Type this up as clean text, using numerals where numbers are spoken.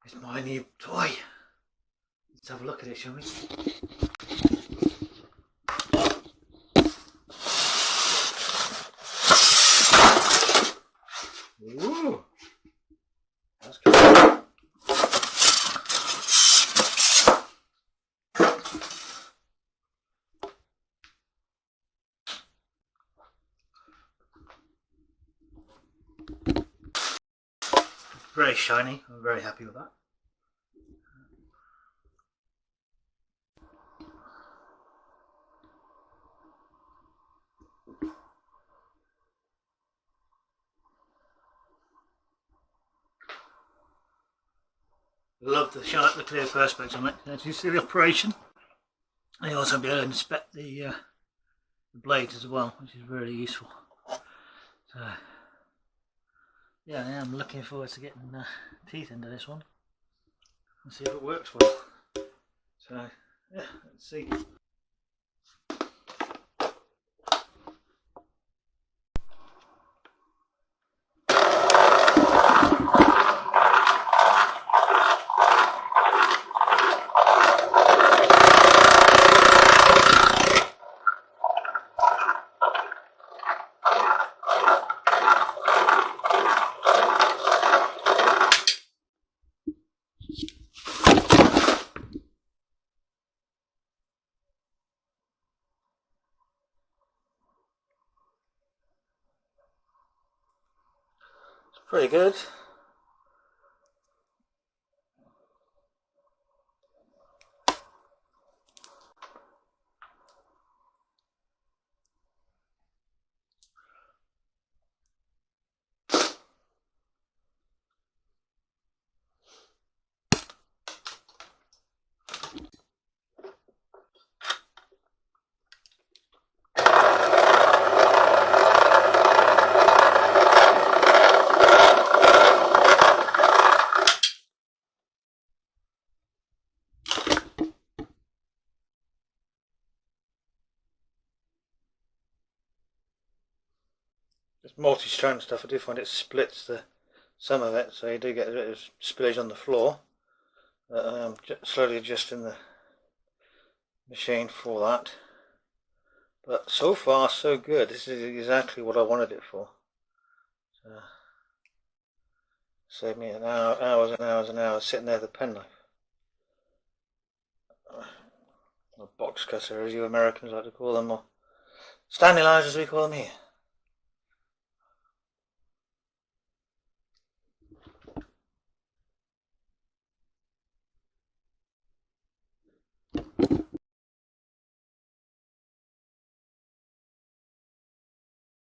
It's my new toy. Let's have a look at it, shall we? Ooh, that's good. Very shiny. I'm very happy with that. Love the clear perspex on it. As you see the operation, and you also be able to inspect the blades as well, which is really useful. So yeah, I am looking forward to getting teeth into this one and see if it works well. So yeah, let's see. Pretty good. This multi-strand stuff, I do find it splits some of it, so you do get a bit of spillage on the floor. But I'm slowly adjusting the machine for that. But so far so good. This is exactly what I wanted it for. So, saved me hours and hours and hours sitting there with a penknife. A box cutter, as you Americans like to call them, or standing lines as we call them here.